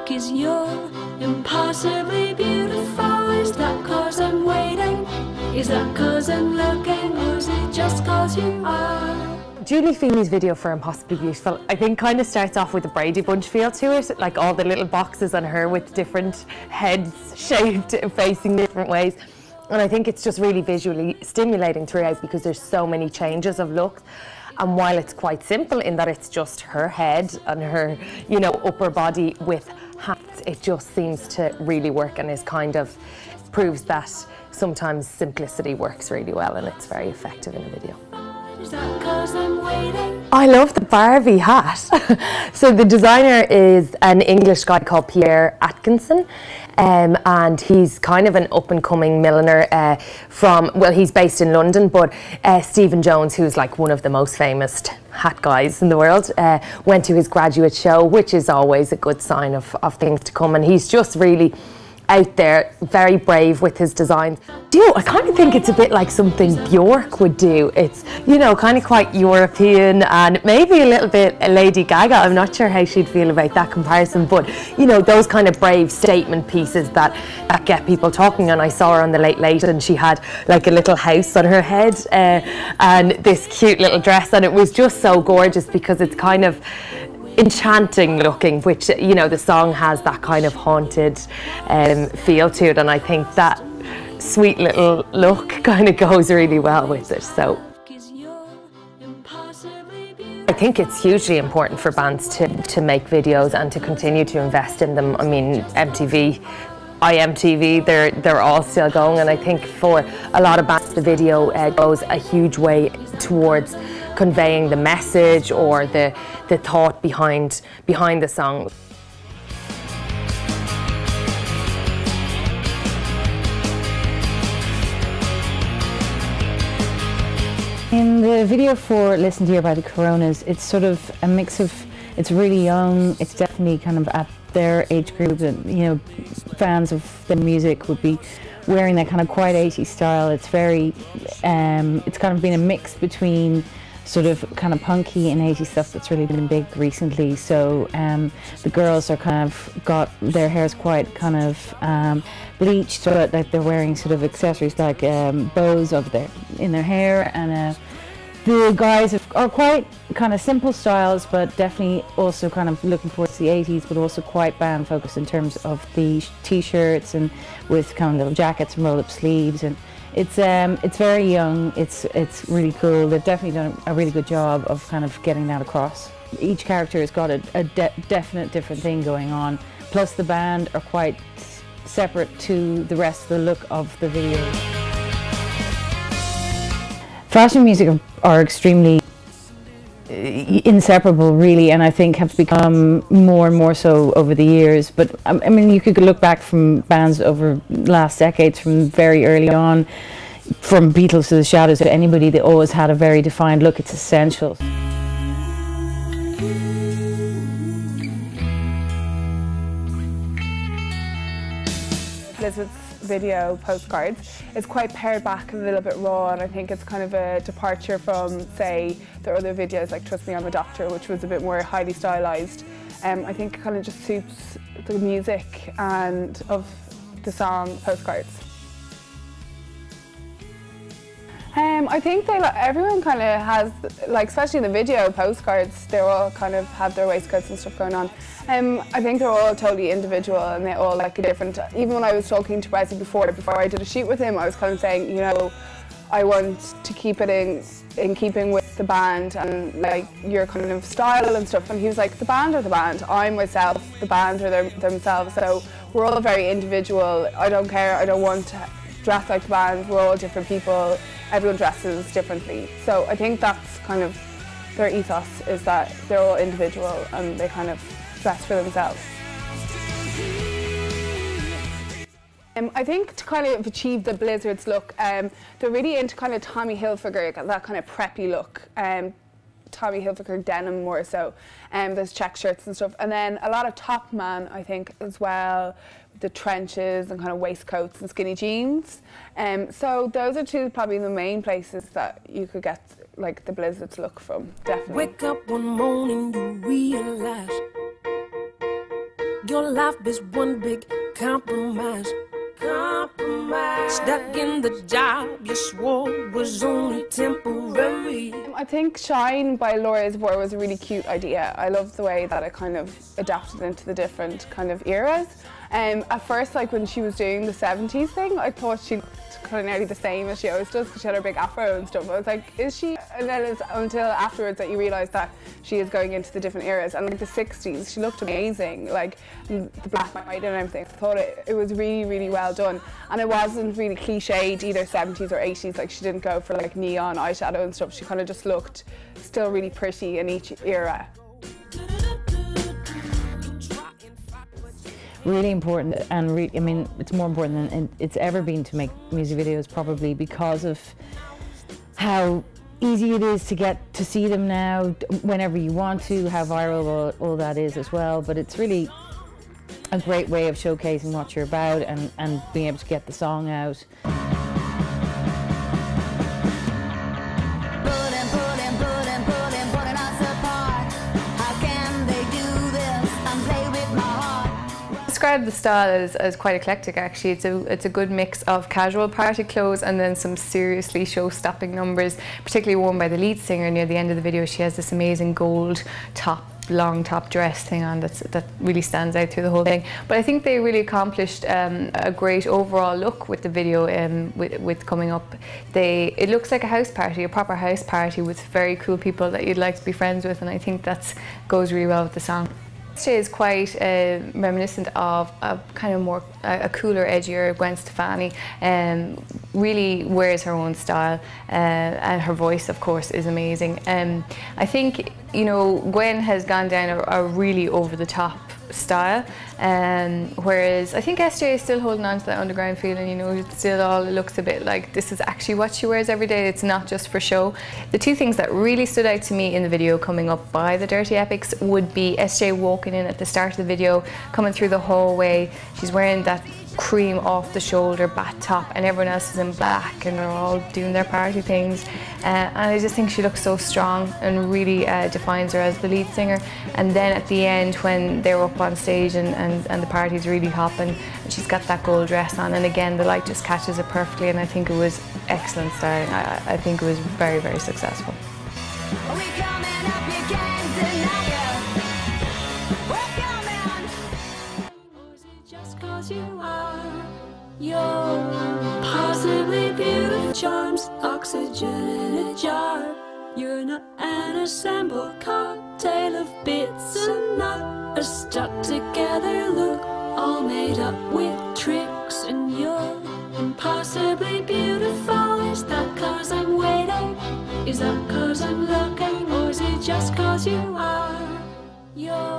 'Cause you're impossibly beautiful. Is that 'cause I'm waiting? Is that 'cause I'm looking? Or is it just 'cause you are? Julie Feeney's video for Impossibly Beautiful, I think, kind of starts off with a Brady Bunch feel to it, like all the little boxes on her with different heads shaped facing different ways. And I think it's just really visually stimulating throughout because there's so many changes of look. And while it's quite simple in that it's just her head and her, you know, upper body with hats, it just seems to really work and is kind of proves that sometimes simplicity works really well and it's very effective in a video. Is that 'cause I'm waiting? I love the Barbie hat. So the designer is an English guy called Pierre Atkinson, and he's kind of an up-and-coming milliner from, well, he's based in London, but Stephen Jones, who's like one of the most famous hat guys in the world, went to his graduate show, which is always a good sign of things to come, and he's just really out there, very brave with his designs. I kind of think it's a bit like something Bjork would do. It's, you know, kind of quite European and maybe a little bit Lady Gaga. I'm not sure how she'd feel about that comparison, but you know, those kind of brave statement pieces that get people talking. And I saw her on the Late Late and she had like a little house on her head and this cute little dress, and it was just so gorgeous because it's kind of enchanting looking, which, you know, the song has that kind of haunted feel to it, and I think that sweet little look kind of goes really well with it. So I think it's hugely important for bands to make videos and to continue to invest in them. I mean, MTV, IMTV, they're all still going, and I think for a lot of bands the video goes a huge way towards conveying the message or the thought behind the song. In the video for Listen Dear by the Coronas, it's sort of a mix of, it's really young, it's definitely kind of at their age group, and you know, fans of the music would be wearing that kind of quiet 80s style. It's very, it's kind of been a mix between sort of kind of punky and 80s stuff that's really been big recently. So the girls are kind of got their hair's quite kind of bleached, so that they're wearing sort of accessories like bows in their hair, and the guys are quite kind of simple styles, but definitely also kind of looking towards the 80s, but also quite band focused in terms of the t-shirts and with kind of little jackets and roll-up sleeves. And it's very young, it's really cool. They've definitely done a really good job of kind of getting that across. Each character has got a definite different thing going on, plus the band are quite separate to the rest of the look of the video. Fashion music are extremely inseparable, really, and I think have become more and more so over the years. But I mean, you could look back from bands over last decades, from very early on, from Beatles to the Shadows to anybody, they always had a very defined look. It's essential. Elizabeth's video, Postcards, is quite pared back and a little bit raw, and I think it's kind of a departure from, say, their other videos like Trust Me I'm a Doctor, which was a bit more highly stylised. I think it kind of just suits the music and of the song Postcards. I think everyone kind of has, like, especially in the video Postcards, they all kind of have their waistcoats and stuff going on. I think they're all totally individual and they all like a different, even when I was talking to Wesley before I did a shoot with him, I was kind of saying, you know, I want to keep it in keeping with the band and like your kind of style and stuff, and he was like, the band are the band, I'm myself, the band are themselves, so we're all very individual. I don't care, I don't want to dress like the band, we're all different people, everyone dresses differently. So I think that's kind of their ethos, is that they're all individual and they kind of dress for themselves. I think to kind of achieve the Blizzards look, they're really into kind of Tommy Hilfiger, that kind of preppy look. Tommy Hilfiger denim more so. There's check shirts and stuff, and then a lot of Top Man, I think, as well, with the trenches and kind of waistcoats and skinny jeans. So those are two probably the main places that you could get like the Blizzards look from, definitely. Wake up one morning, you realize your life is one big compromise. Stuck in the job you swore was only temporary. I think Shine by Laura Izibor was a really cute idea. I loved the way that it kind of adapted into the different kind of eras. At first, like when she was doing the 70s thing, I thought she looked kind of nearly the same as she always does because she had her big afro and stuff. I was like, is she? And then it's until afterwards that you realise that she is going into the different eras. And like the 60s, she looked amazing, like the black and white and everything. I thought it was really, really well done. And it wasn't really cliched either 70s or 80s, like she didn't go for like neon eyeshadow and stuff. She kind of just looked still really pretty in each era. Really important, and I mean, it's more important than it's ever been to make music videos, probably because of how easy it is to get to see them now whenever you want to, how viral all that is as well. But it's really a great way of showcasing what you're about and being able to get the song out. Describe the style as quite eclectic actually. It's a good mix of casual party clothes and then some seriously show-stopping numbers, particularly worn by the lead singer. Near the end of the video she has this amazing gold top, long top dress thing on that really stands out through the whole thing. But I think they really accomplished a great overall look with the video with coming up. It looks like a house party, a proper house party with very cool people that you'd like to be friends with, and I think that goes really well with the song. She is quite reminiscent of a kind of more a cooler, edgier Gwen Stefani. Really wears her own style, and her voice, of course, is amazing. I think, you know, Gwen has gone down a really over-the-top style, whereas I think SJ is still holding on to that underground feeling. You know, it still all looks a bit like this is actually what she wears every day. It's not just for show. The two things that really stood out to me in the video coming up by the Dirty Epics would be SJ walking in at the start of the video, coming through the hallway. She's wearing that cream off the shoulder bat top and everyone else is in black and they're all doing their party things, and I just think she looks so strong and really defines her as the lead singer. And then at the end when they're up on stage and the party's really hopping and she's got that gold dress on, and again the light just catches it perfectly, and I think it was excellent styling. I think it was very, very successful. You're possibly beautiful charms, oxygen in a jar. You're not an assembled cocktail of bits and not a stuck together look, all made up with tricks. And you're impossibly beautiful. Is that 'cause I'm waiting? Is that 'cause I'm looking? Or is it just 'cause you are? You're